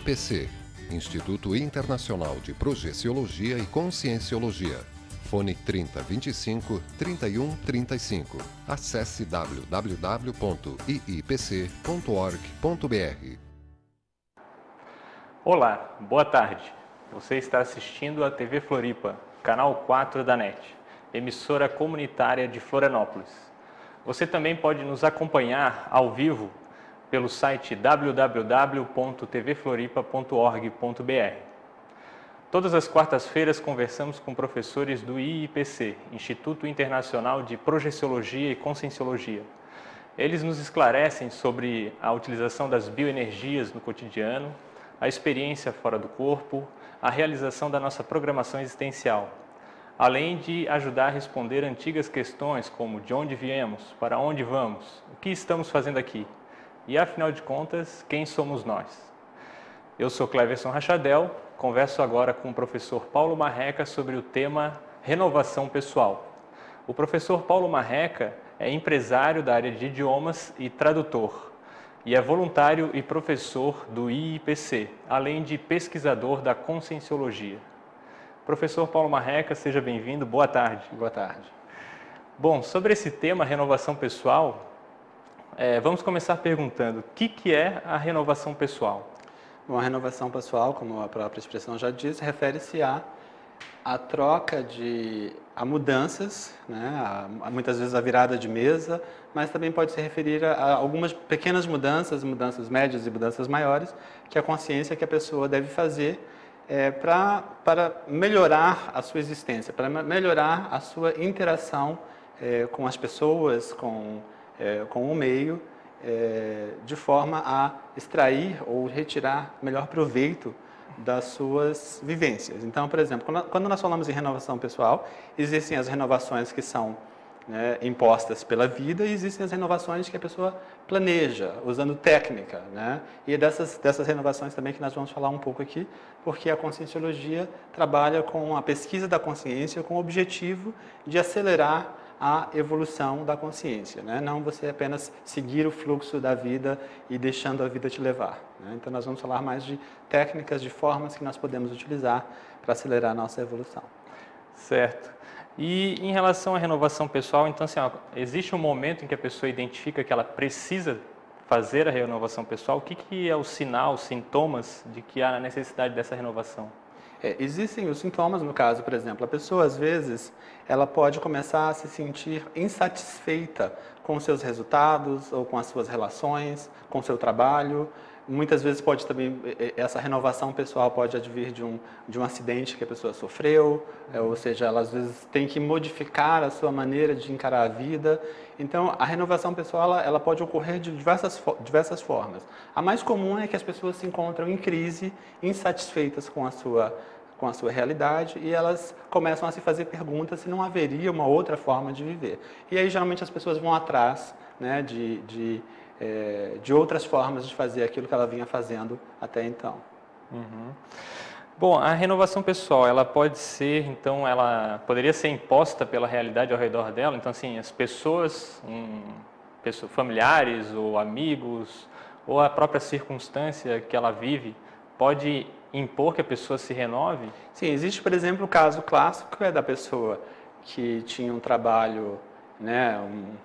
IIPC, Instituto Internacional de Projeciologia e Conscienciologia. Fone 3025 3135. Acesse www.iipc.org.br. Olá, boa tarde. Você está assistindo a TV Floripa, canal 4 da NET, emissora comunitária de Florianópolis. Você também pode nos acompanhar ao vivo pelo site www.tvfloripa.org.br. Todas as quartas-feiras conversamos com professores do IIPC, Instituto Internacional de Projeciologia e Conscienciologia. Eles nos esclarecem sobre a utilização das bioenergias no cotidiano, a experiência fora do corpo, a realização da nossa programação existencial, além de ajudar a responder antigas questões como de onde viemos, para onde vamos, o que estamos fazendo aqui e, afinal de contas, quem somos nós. Eu sou Cleverson Rachadel, converso agora com o professor Paulo Marreca sobre o tema renovação pessoal. O professor Paulo Marreca é empresário da área de idiomas e tradutor, e é voluntário e professor do IIPC, além de pesquisador da Conscienciologia. Professor Paulo Marreca, seja bem-vindo, boa tarde. Boa tarde. Bom, sobre esse tema, renovação pessoal, vamos começar perguntando, o que é a renovação pessoal? Bom, a renovação pessoal, como a própria expressão já diz, refere-se à troca a mudanças, né? Muitas vezes a virada de mesa, mas também pode se referir a algumas pequenas mudanças médias e mudanças maiores, que a consciência que a pessoa deve fazer para melhorar a sua existência, para melhorar a sua interação com as pessoas, com o meio, de forma a extrair ou retirar melhor proveito das suas vivências. Então, por exemplo, quando nós falamos em renovação pessoal, existem as renovações que são impostas pela vida e existem as renovações que a pessoa planeja, usando técnica, né? E é dessas renovações também que nós vamos falar um pouco aqui, porque a Conscienciologia trabalha com a pesquisa da consciência com o objetivo de acelerar a evolução da consciência, né? Não você apenas seguir o fluxo da vida e deixando a vida te levar, né? Então nós vamos falar mais de técnicas, de formas que nós podemos utilizar para acelerar a nossa evolução. Certo. E em relação à renovação pessoal, então assim, existe um momento em que a pessoa identifica que ela precisa fazer a renovação pessoal? O que é o sinal, os sintomas de que há a necessidade dessa renovação? Existem os sintomas, no caso, por exemplo, a pessoa às vezes ela pode começar a se sentir insatisfeita com seus resultados ou com as suas relações, com o seu trabalho. Muitas vezes pode também, essa renovação pessoal pode advir de um acidente que a pessoa sofreu, ou seja, ela às vezes tem que modificar a sua maneira de encarar a vida. Então, a renovação pessoal ela pode ocorrer de diversas formas. A mais comum é que as pessoas se encontram em crise, insatisfeitas com a sua realidade, e elas começam a se fazer perguntas se não haveria uma outra forma de viver. E aí, geralmente, as pessoas vão atrás, né, de outras formas de fazer aquilo que ela vinha fazendo até então. Uhum. Bom, a renovação pessoal, ela pode ser, então, ela poderia ser imposta pela realidade ao redor dela. Então, assim, as pessoas, familiares ou amigos, ou a própria circunstância que ela vive, pode impor que a pessoa se renove? Sim, existe, por exemplo, o caso clássico da pessoa que tinha um trabalho, né,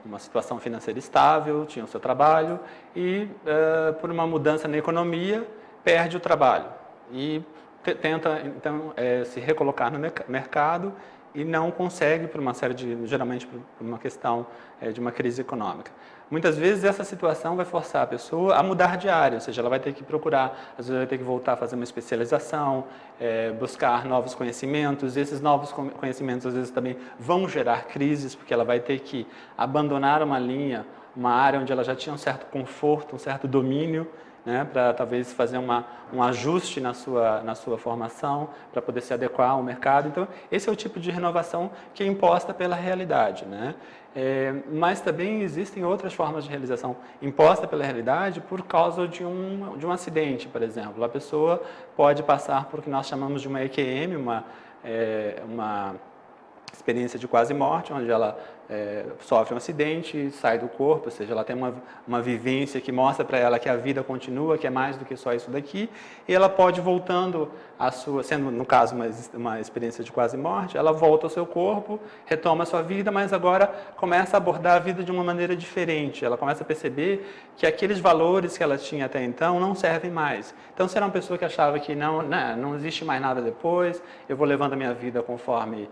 uma situação financeira estável, tinha o seu trabalho e, por uma mudança na economia, perde o trabalho e tenta, então, se recolocar no mercado e não consegue, por uma série geralmente por uma questão de uma crise econômica. Muitas vezes essa situação vai forçar a pessoa a mudar de área, ou seja, ela vai ter que procurar, às vezes vai ter que voltar a fazer uma especialização, buscar novos conhecimentos. Esses novos conhecimentos às vezes também vão gerar crises, porque ela vai ter que abandonar uma área onde ela já tinha um certo conforto, um certo domínio, né, para talvez fazer um ajuste na sua formação, para poder se adequar ao mercado. Então, esse é o tipo de renovação que é imposta pela realidade, né? Mas também existem outras formas de realização imposta pela realidade por causa de um acidente, por exemplo. A pessoa pode passar por o que nós chamamos de uma EQM, uma experiência de quase morte, onde ela sofre um acidente, sai do corpo, ou seja, ela tem uma vivência que mostra para ela que a vida continua, que é mais do que só isso daqui, e ela pode voltando à sua, sendo no caso uma experiência de quase morte, ela volta ao seu corpo, retoma a sua vida, mas agora começa a abordar a vida de uma maneira diferente, ela começa a perceber que aqueles valores que ela tinha até então não servem mais. Então, se era uma pessoa que achava que não existe mais nada depois, eu vou levando a minha vida conforme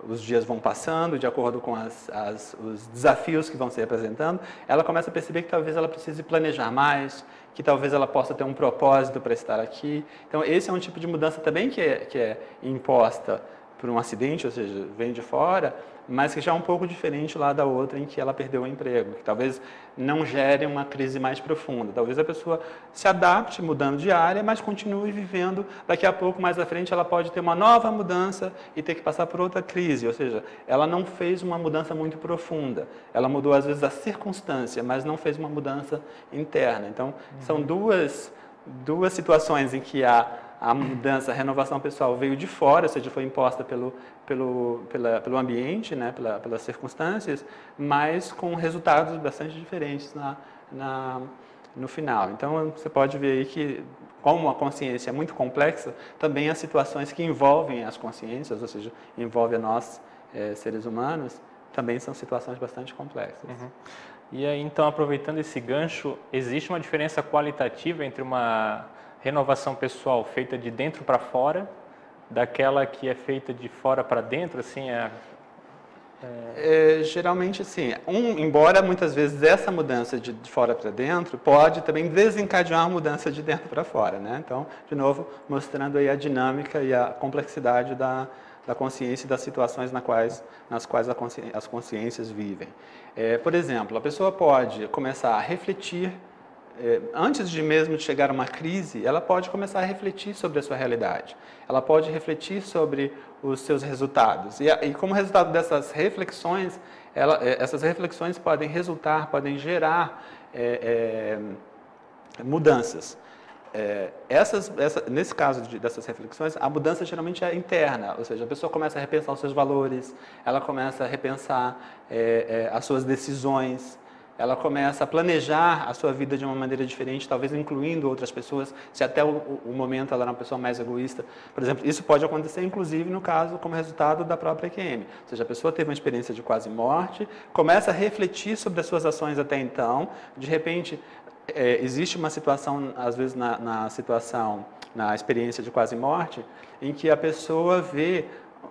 os dias vão passando, de acordo com os desafios que vão se apresentando, ela começa a perceber que talvez ela precise planejar mais, que talvez ela possa ter um propósito para estar aqui. Então, esse é um tipo de mudança também que é imposta por um acidente, ou seja, vem de fora, mas que já é um pouco diferente lá da outra em que ela perdeu o emprego, que talvez não gere uma crise mais profunda. Talvez a pessoa se adapte mudando de área, mas continue vivendo. Daqui a pouco, mais à frente, ela pode ter uma nova mudança e ter que passar por outra crise, ou seja, ela não fez uma mudança muito profunda. Ela mudou, às vezes, a circunstância, mas não fez uma mudança interna. Então, são duas situações em que a mudança, a renovação pessoal veio de fora, ou seja, foi imposta pelo ambiente, né, pelas circunstâncias, mas com resultados bastante diferentes no final. Então, você pode ver aí que, como a consciência é muito complexa, também as situações que envolvem as consciências, ou seja, envolvem a nós, seres humanos, também são situações bastante complexas. Uhum. E aí, então, aproveitando esse gancho, existe uma diferença qualitativa entre uma renovação pessoal feita de dentro para fora, daquela que é feita de fora para dentro, assim, geralmente, sim. Embora muitas vezes essa mudança de fora para dentro pode também desencadear uma mudança de dentro para fora, né? Então, de novo, mostrando aí a dinâmica e a complexidade da consciência e das situações nas quais as consciências vivem. Por exemplo, a pessoa pode começar a refletir, antes de mesmo chegar a uma crise, ela pode começar a refletir sobre a sua realidade. Ela pode refletir sobre os seus resultados. E como resultado dessas reflexões, essas reflexões podem gerar mudanças. Nesse caso dessas reflexões, a mudança geralmente é interna, ou seja, a pessoa começa a repensar os seus valores, ela começa a repensar as suas decisões, ela começa a planejar a sua vida de uma maneira diferente, talvez incluindo outras pessoas, se até o momento ela era uma pessoa mais egoísta. Por exemplo, isso pode acontecer, inclusive, no caso, como resultado da própria EQM. Ou seja, a pessoa teve uma experiência de quase morte, começa a refletir sobre as suas ações até então, de repente, existe uma situação, às vezes, na experiência de quase morte, em que a pessoa vê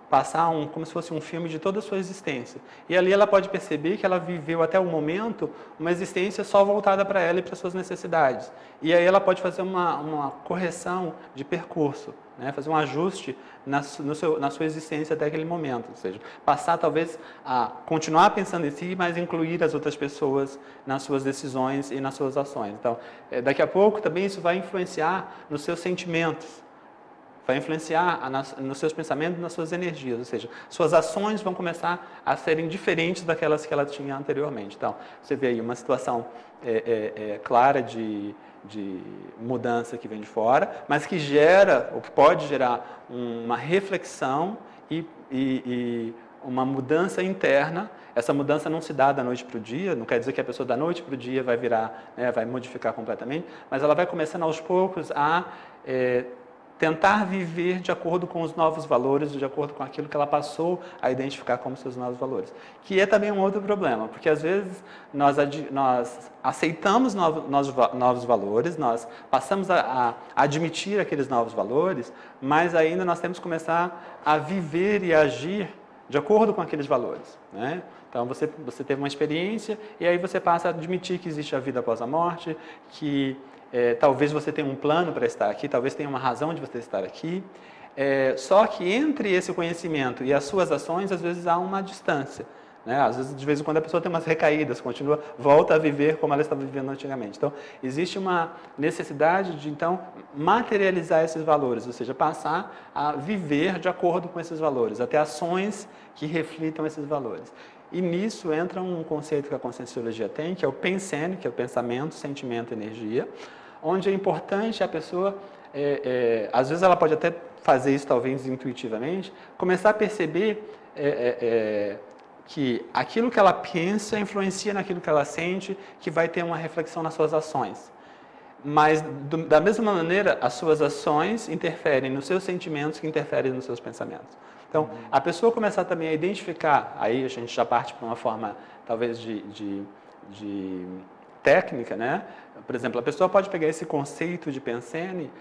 passar como se fosse um filme de toda a sua existência. E ali ela pode perceber que ela viveu até o momento uma existência só voltada para ela e para suas necessidades. E aí ela pode fazer uma correção de percurso, né? Fazer um ajuste na sua existência até aquele momento. Ou seja, passar talvez a continuar pensando em si, mas incluir as outras pessoas nas suas decisões e nas suas ações. Então, daqui a pouco também isso vai influenciar nos seus sentimentos, vai influenciar nos seus pensamentos, nas suas energias, ou seja, suas ações vão começar a serem diferentes daquelas que ela tinha anteriormente. Então, você vê aí uma situação clara de mudança que vem de fora, mas que gera, ou que pode gerar uma reflexão e uma mudança interna. Essa mudança não se dá da noite para o dia, não quer dizer que a pessoa da noite para o dia vai virar, vai modificar completamente, mas ela vai começando aos poucos a tentar viver de acordo com os novos valores, de acordo com aquilo que ela passou a identificar como seus novos valores. Que é também um outro problema, porque às vezes nós aceitamos novos valores, nós passamos a admitir aqueles novos valores, mas ainda nós temos que começar a viver e agir de acordo com aqueles valores, né? Então, você teve uma experiência e aí você passa a admitir que existe a vida após a morte, que talvez você tenha um plano para estar aqui, talvez tenha uma razão de você estar aqui, só que entre esse conhecimento e as suas ações, às vezes há uma distância, né? Às vezes, de vez em quando, a pessoa tem umas recaídas, volta a viver como ela estava vivendo antigamente. Então, existe uma necessidade de, então, materializar esses valores, ou seja, passar a viver de acordo com esses valores, até ações que reflitam esses valores. E nisso entra um conceito que a Conscienciologia tem, que é o PENSEN, que é o pensamento, sentimento e energia, onde é importante a pessoa, às vezes ela pode até fazer isso talvez intuitivamente, começar a perceber que aquilo que ela pensa influencia naquilo que ela sente, que vai ter uma reflexão nas suas ações. Mas, da mesma maneira, as suas ações interferem nos seus sentimentos, que interferem nos seus pensamentos. Então, a pessoa começar também a identificar, aí a gente já parte para uma forma, talvez, de técnica, né? Por exemplo, a pessoa pode pegar esse conceito de pensene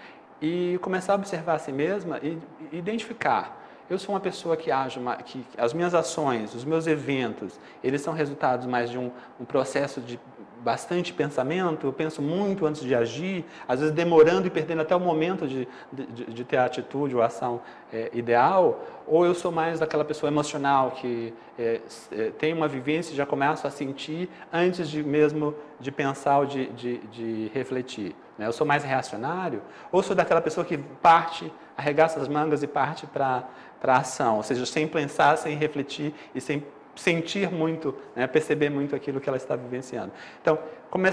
e começar a observar a si mesma e identificar. Eu sou uma pessoa que age, que as minhas ações, os meus eventos, eles são resultados mais de um processo de bastante pensamento, eu penso muito antes de agir, às vezes demorando e perdendo até o momento de ter a atitude ou a ação ideal, ou eu sou mais daquela pessoa emocional que tem uma vivência e já começo a sentir antes mesmo de pensar ou de refletir. Né? Eu sou mais reacionário, ou sou daquela pessoa que arregaça as mangas e parte para a ação, ou seja, sem pensar, sem refletir e sem sentir muito, né, perceber muito aquilo que ela está vivenciando. Então,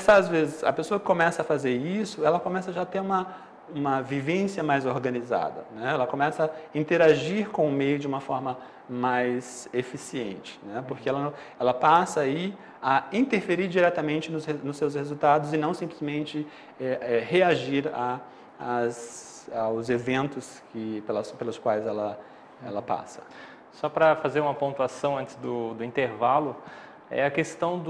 às vezes, a pessoa que começa a fazer isso, ela começa já a ter uma vivência mais organizada, né? Ela começa a interagir com o meio de uma forma mais eficiente, né? Porque ela passa aí a interferir diretamente nos seus resultados e não simplesmente reagir aos eventos pelos quais ela passa. Só para fazer uma pontuação antes do intervalo, é a questão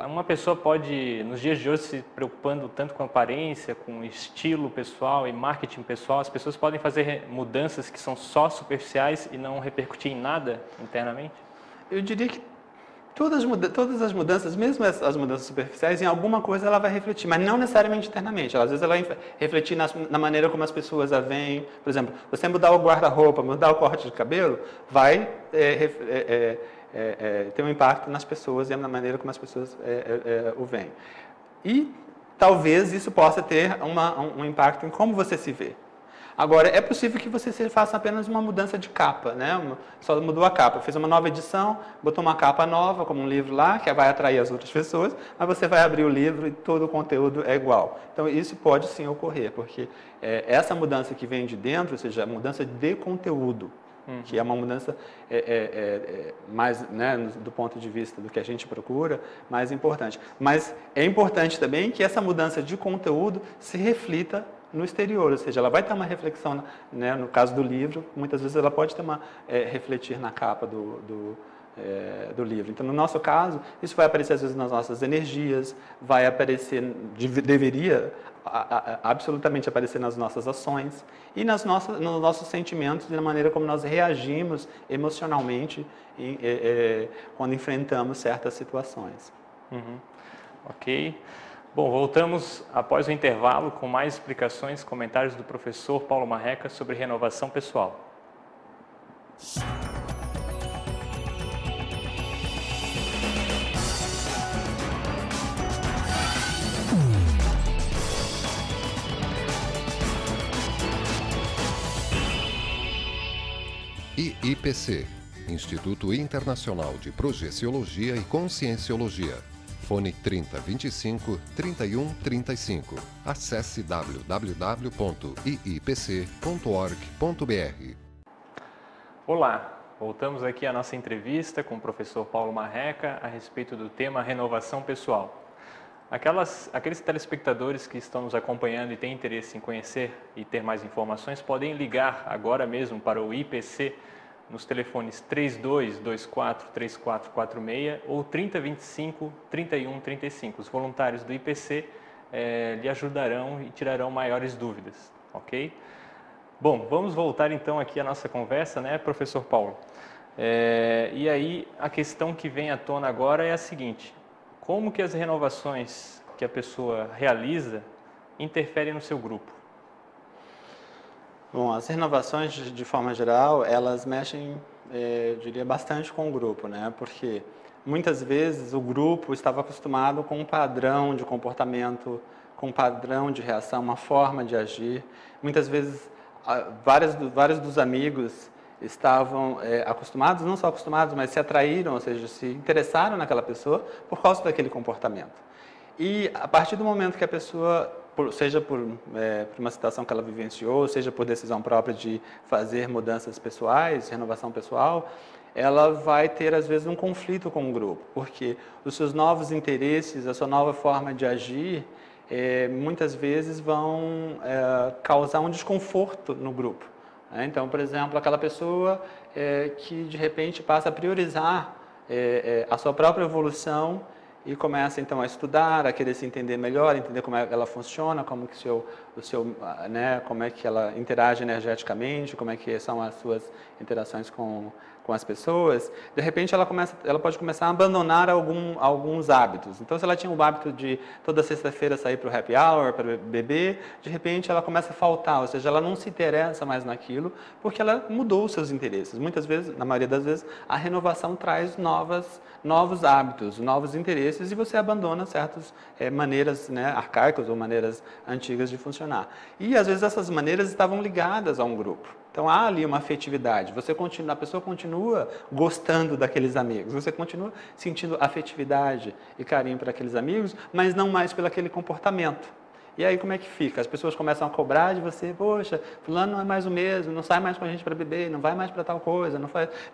uma pessoa pode, nos dias de hoje, se preocupando tanto com aparência, com estilo pessoal e marketing pessoal, as pessoas podem fazer mudanças que são só superficiais e não repercutir em nada internamente? Eu diria que todas as mudanças, mesmo as mudanças superficiais, em alguma coisa ela vai refletir, mas não necessariamente internamente. Às vezes ela vai refletir na maneira como as pessoas a veem. Por exemplo, você mudar o guarda-roupa, mudar o corte de cabelo, vai ter um impacto nas pessoas e na maneira como as pessoas o veem. E talvez isso possa ter um impacto em como você se vê. Agora, é possível que você faça apenas uma mudança de capa, né? Só mudou a capa, fez uma nova edição, botou uma capa nova, como um livro lá, que vai atrair as outras pessoas, mas você vai abrir o livro e todo o conteúdo é igual. Então, isso pode sim ocorrer, porque essa mudança que vem de dentro, ou seja, a mudança de conteúdo, que é uma mudança mais, né, do ponto de vista do que a gente procura, mais importante. Mas é importante também que essa mudança de conteúdo se reflita no exterior, ou seja, ela vai ter uma reflexão, né, no caso do livro, muitas vezes ela pode ter refletir na capa do livro. Então, no nosso caso, isso vai aparecer às vezes nas nossas energias, vai aparecer, deveria absolutamente aparecer nas nossas ações e nos nossos sentimentos e na maneira como nós reagimos emocionalmente quando enfrentamos certas situações. Ok. Bom, voltamos após o intervalo com mais explicações, comentários do professor Paulo Marreca sobre renovação pessoal. IIPC, Instituto Internacional de Projeciologia e Conscienciologia. Fone 3025 3135. Acesse www.iipc.org.br. Olá, voltamos aqui à nossa entrevista com o professor Paulo Marreca a respeito do tema renovação pessoal. Aqueles telespectadores que estão nos acompanhando e têm interesse em conhecer e ter mais informações podem ligar agora mesmo para o IPC nos telefones 3224-3446 ou 3025-3135. Os voluntários do IPC lhe ajudarão e tirarão maiores dúvidas, ok? Bom, vamos voltar então aqui à nossa conversa, né, professor Paulo? E aí a questão que vem à tona agora é a seguinte: como que as renovações que a pessoa realiza interferem no seu grupo? Bom, as renovações, de forma geral, elas mexem, eu diria, bastante com o grupo, né? Porque muitas vezes o grupo estava acostumado com um padrão de comportamento, com um padrão de reação, uma forma de agir. Muitas vezes, vários dos amigos estavam acostumados, não só acostumados, mas se atraíram, ou seja, se interessaram naquela pessoa por causa daquele comportamento. E a partir do momento que a pessoa seja por uma situação que ela vivenciou, seja por decisão própria de fazer mudanças pessoais, renovação pessoal, ela vai ter, às vezes, um conflito com o grupo, porque os seus novos interesses, a sua nova forma de agir, muitas vezes vão causar um desconforto no grupo. Então, por exemplo, aquela pessoa que, de repente, passa a priorizar a sua própria evolução e começa, então, a estudar, a querer se entender melhor, entender como ela funciona, como que como é que ela interage energeticamente, como é que são as suas interações com as pessoas. De repente, ela pode começar a abandonar alguns hábitos. Então, se ela tinha o hábito de toda sexta-feira sair para o happy hour, para beber, de repente ela começa a faltar, ou seja, ela não se interessa mais naquilo, porque ela mudou os seus interesses. Muitas vezes, na maioria das vezes, a renovação traz novos hábitos, novos interesses, e você abandona certas maneiras, né, arcaicas ou maneiras antigas de funcionar. E, às vezes, essas maneiras estavam ligadas a um grupo. Então, há ali uma afetividade. A pessoa continua gostando daqueles amigos, você continua sentindo afetividade e carinho para aqueles amigos, mas não mais pelo aquele comportamento. E aí, como é que fica? As pessoas começam a cobrar de você, poxa, fulano não é mais o mesmo, não sai mais com a gente para beber, não vai mais para tal coisa,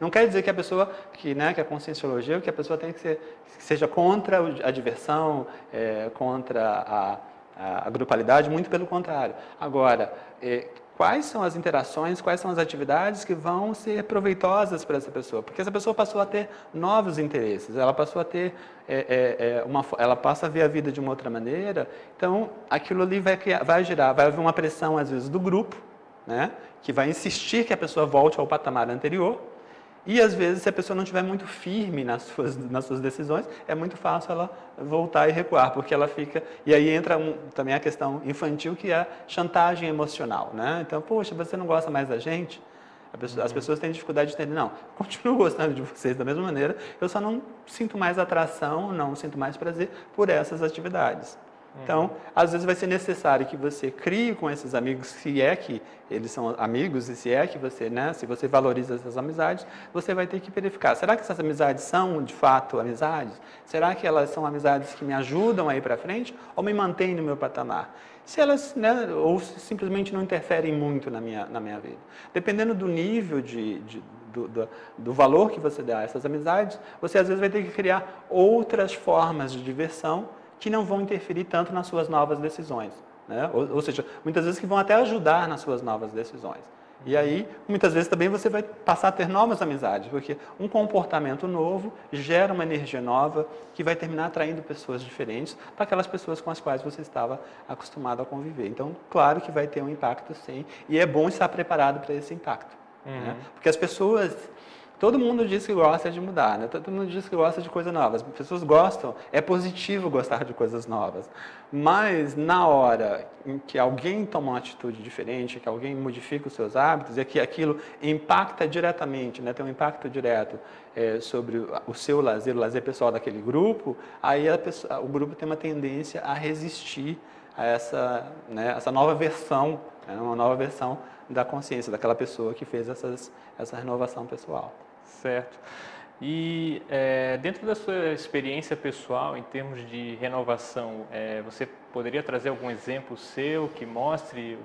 não quer dizer que a pessoa, que a conscienciologia, que a pessoa tem que seja contra a diversão, contra a grupalidade, muito pelo contrário. Agora, quais são as interações, quais são as atividades que vão ser proveitosas para essa pessoa? Porque essa pessoa passou a ter novos interesses, ela passou a ter, ela passa a ver a vida de uma outra maneira, então aquilo ali vai haver uma pressão, às vezes, do grupo, né, que vai insistir que a pessoa volte ao patamar anterior. E, às vezes, se a pessoa não estiver muito firme nas suas decisões, é muito fácil ela voltar e recuar, porque ela fica... E aí entra também a questão infantil, que é a chantagem emocional, né? Então, poxa, você não gosta mais da gente? As pessoas têm dificuldade de entender, não, continuo gostando de vocês da mesma maneira, eu só não sinto mais atração, não sinto mais prazer por essas atividades. Então, às vezes vai ser necessário que você crie com esses amigos, se é que eles são amigos, e se é que você, né, se você valoriza essas amizades, você vai ter que verificar. Será que essas amizades são, de fato, amizades? Será que elas são amizades que me ajudam a ir para frente ou me mantêm no meu patamar? Se elas, né, ou simplesmente não interferem muito na minha vida. Dependendo do nível do valor que você dá a essas amizades, você às vezes vai ter que criar outras formas de diversão que não vão interferir tanto nas suas novas decisões, né? Ou seja, muitas vezes que vão até ajudar nas suas novas decisões. E aí, muitas vezes também você vai passar a ter novas amizades, porque um comportamento novo gera uma energia nova que vai terminar atraindo pessoas diferentes para aquelas pessoas com as quais você estava acostumado a conviver. Então, claro que vai ter um impacto, sim, e é bom estar preparado para esse impacto, né? Porque as pessoas... Todo mundo diz que gosta de mudar, né? Todo mundo diz que gosta de coisas novas. As pessoas gostam, é positivo gostar de coisas novas. Mas na hora em que alguém toma uma atitude diferente, que alguém modifica os seus hábitos, e que aquilo impacta diretamente, né? Tem um impacto direto sobre o seu lazer, o lazer pessoal daquele grupo, aí o grupo tem uma tendência a resistir a essa nova versão, né? Uma nova versão da consciência daquela pessoa que fez essa renovação pessoal. Certo. E dentro da sua experiência pessoal, em termos de renovação, você poderia trazer algum exemplo seu que mostre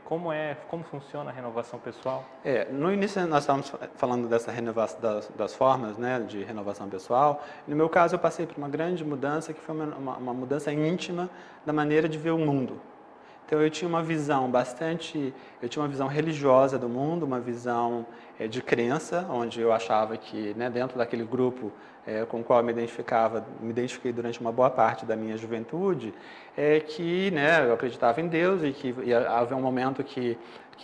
como funciona a renovação pessoal? No início nós estávamos falando dessa renovação, das formas, né, de renovação pessoal. No meu caso, eu passei por uma grande mudança, que foi uma mudança íntima da maneira de ver o mundo. Então, eu tinha uma visão religiosa do mundo, uma visão de crença, onde eu achava que, né, dentro daquele grupo com o qual eu me identifiquei durante uma boa parte da minha juventude, que, né, eu acreditava em Deus e que ia haver um momento que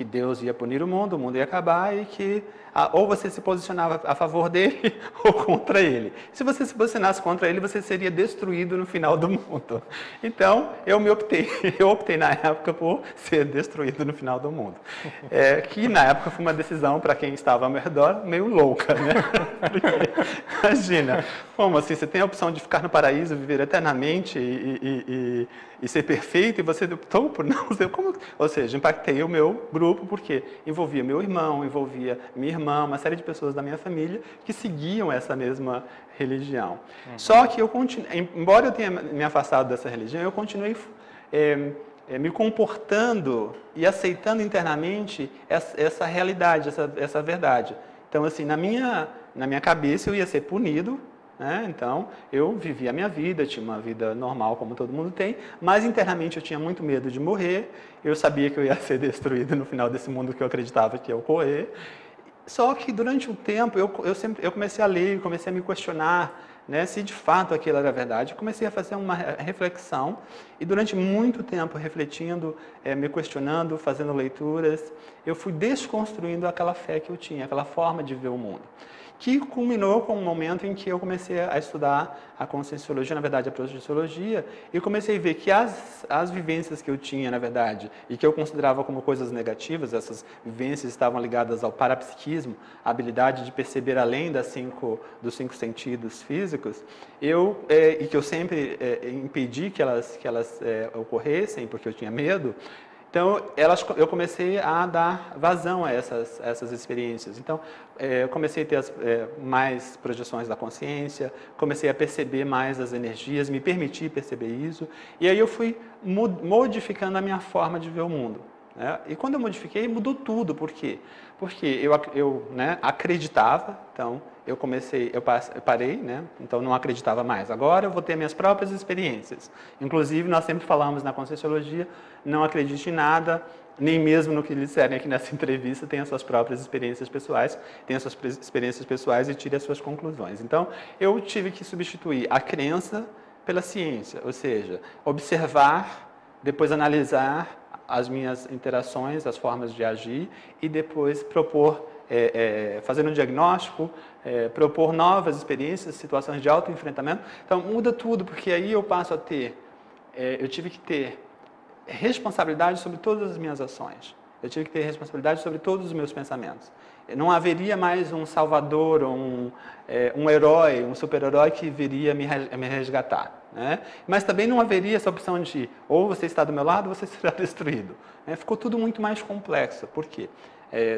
Deus ia punir o mundo ia acabar e que ou você se posicionava a favor dele ou contra ele. Se você se posicionasse contra ele, você seria destruído no final do mundo. Então, eu optei na época por ser destruído no final do mundo. Que na época foi uma decisão, para quem estava ao meu redor, meio louca, né? Porque, imagina, como assim, você tem a opção de ficar no paraíso, viver eternamente e ser perfeito, e você optou por não ser como... Ou seja, impactei o meu grupo, porque envolvia meu irmão, envolvia minha irmã, uma série de pessoas da minha família que seguiam essa mesma religião. Só que embora eu tenha me afastado dessa religião, eu continuei me comportando e aceitando internamente essa realidade, essa verdade. Então, assim, na minha cabeça eu ia ser punido, né? Então, eu vivia a minha vida, tinha uma vida normal como todo mundo tem, mas internamente eu tinha muito medo de morrer, eu sabia que eu ia ser destruído no final desse mundo que eu acreditava que ia ocorrer. Só que durante um tempo eu comecei a ler, comecei a me questionar, né, se de fato aquilo era verdade. Comecei a fazer uma reflexão e durante muito tempo refletindo, me questionando, fazendo leituras, eu fui desconstruindo aquela fé que eu tinha, aquela forma de ver o mundo, que culminou com um momento em que eu comecei a estudar a conscienciologia, na verdade a projeciologia, e comecei a ver que as vivências que eu tinha, na verdade, e que eu considerava como coisas negativas, essas vivências estavam ligadas ao parapsiquismo, a habilidade de perceber além dos cinco sentidos físicos, e que eu sempre impedi que elas ocorressem, porque eu tinha medo. Então, eu comecei a dar vazão a essas experiências. Então, eu comecei a ter mais projeções da consciência, comecei a perceber mais as energias, me permitir perceber isso. E aí eu fui modificando a minha forma de ver o mundo, né? E quando eu modifiquei, mudou tudo. Por quê? Porque eu acreditava, então eu parei, né? Então não acreditava mais. Agora eu vou ter minhas próprias experiências. Inclusive, nós sempre falamos na Conscienciologia, não acredite em nada, nem mesmo no que lhe disserem aqui nessa entrevista, tenha suas próprias experiências pessoais, e tire as suas conclusões. Então, eu tive que substituir a crença pela ciência, ou seja, observar, depois analisar as minhas interações, as formas de agir e depois propor, fazer um diagnóstico, propor novas experiências, situações de autoenfrentamento. Então, muda tudo, porque aí eu passo a ter, eu tive que ter responsabilidade sobre todas as minhas ações. Eu tive que ter responsabilidade sobre todos os meus pensamentos. Não haveria mais um salvador, um herói, um super-herói que viria me resgatar, né? Mas também não haveria essa opção de ou você está do meu lado ou você será destruído, né? Ficou tudo muito mais complexo. Por quê?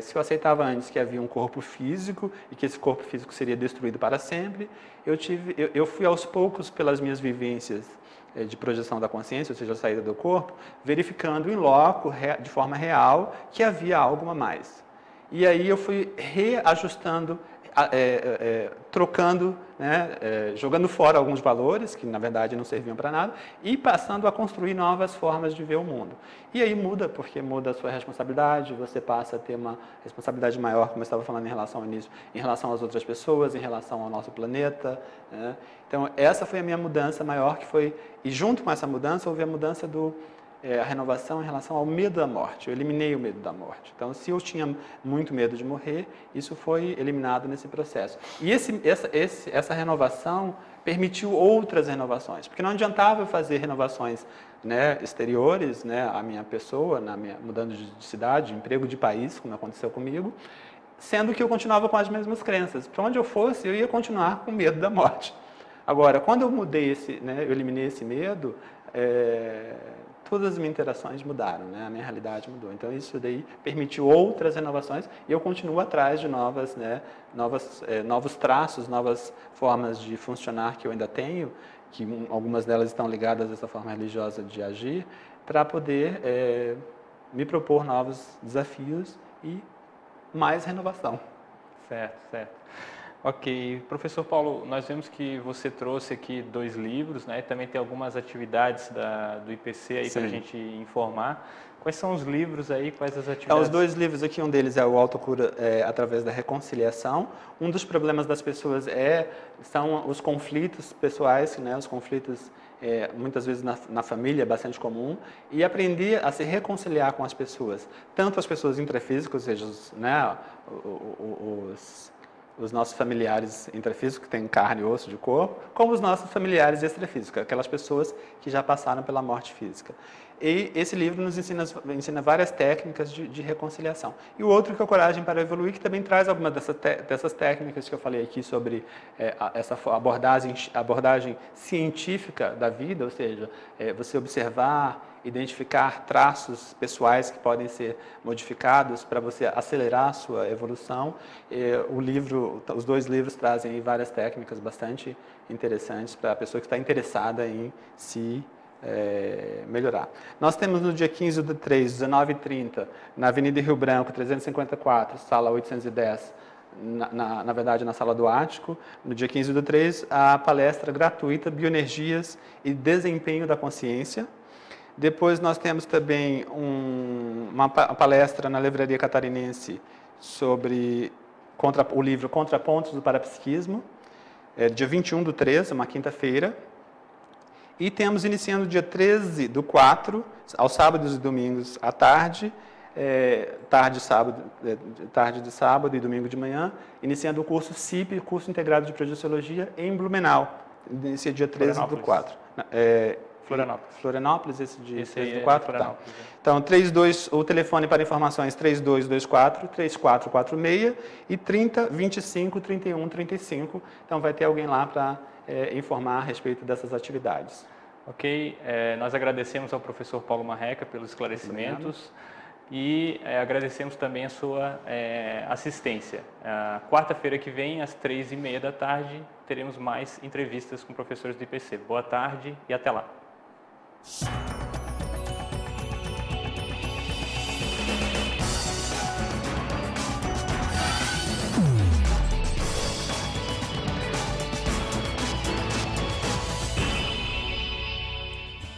Se eu aceitava antes que havia um corpo físico e que esse corpo físico seria destruído para sempre, eu fui aos poucos, pelas minhas vivências de projeção da consciência, ou seja, a saída do corpo, verificando em loco, de forma real, que havia algo a mais. E aí eu fui reajustando, trocando, né, jogando fora alguns valores, que na verdade não serviam para nada, e passando a construir novas formas de ver o mundo. E aí muda, porque muda a sua responsabilidade, você passa a ter uma responsabilidade maior, como eu estava falando em relação ao início, em relação às outras pessoas, em relação ao nosso planeta, né? Então, essa foi a minha mudança maior, e junto com essa mudança, houve a mudança a renovação em relação ao medo da morte. Eu eliminei o medo da morte. Então, se eu tinha muito medo de morrer, isso foi eliminado nesse processo. E essa renovação permitiu outras renovações, porque não adiantava eu fazer renovações, né, exteriores, né, à minha pessoa, mudando de cidade, de emprego, de país, como aconteceu comigo, sendo que eu continuava com as mesmas crenças. Para onde eu fosse, eu ia continuar com medo da morte. Agora, quando eu mudei eu eliminei esse medo, todas as minhas interações mudaram, né? A minha realidade mudou. Então, isso daí permitiu outras renovações e eu continuo atrás de novos traços, novas formas de funcionar que eu ainda tenho, que algumas delas estão ligadas a essa forma religiosa de agir, para poder me propor novos desafios e mais renovação. Certo, certo. Ok, professor Paulo, nós vemos que você trouxe aqui 2 livros, né? Também tem algumas atividades do IPC aí para a gente informar. Quais são os livros aí, quais as atividades? Os 2 livros aqui, um deles é o Autocura através da reconciliação. Um dos problemas das pessoas são os conflitos pessoais, né? Os conflitos muitas vezes na família, é bastante comum, e aprender a se reconciliar com as pessoas, tanto as pessoas intrafísicas, ou seja, os nossos familiares intrafísicos, que têm carne e osso de corpo, como os nossos familiares extrafísicos, aquelas pessoas que já passaram pela morte física. E esse livro nos ensina várias técnicas de reconciliação. E o outro que é o Coragem para Evoluir, que também traz algumas dessas técnicas que eu falei aqui sobre essa abordagem científica da vida, ou seja, você observar, identificar traços pessoais que podem ser modificados para você acelerar a sua evolução. Os 2 livros trazem várias técnicas bastante interessantes para a pessoa que está interessada em se melhorar. Nós temos no dia 15/3, 19h30, na Avenida Rio Branco, 354, sala 810, na verdade, na Sala do Ático, no dia 15/3, a palestra gratuita Bioenergias e Desempenho da Consciência. Depois nós temos também uma palestra na Livraria Catarinense sobre o livro Contrapontos do Parapsiquismo, dia 21/3, uma quinta-feira. E temos iniciando dia 13/4, aos sábados e domingos à tarde, tarde de sábado e domingo de manhã, iniciando o curso CIP, Curso Integrado de Projeciologia, em Blumenau. Inicia dia 13/4. Florianópolis, esse dia 13/4. Tá. Então, o telefone para informações 3224-3446 e 3025-3135. Então, vai ter alguém lá para informar a respeito dessas atividades. Ok, nós agradecemos ao professor Paulo Marreca pelos esclarecimentos e agradecemos também a sua assistência. Quarta-feira que vem, às 3h30 da tarde, teremos mais entrevistas com professores do IPC. Boa tarde e até lá.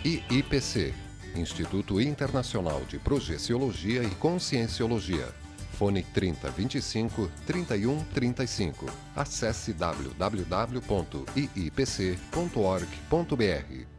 IIPC, Instituto Internacional de Projeciologia e Conscienciologia. Fone 3025 3135. Acesse www.iipc.org.br.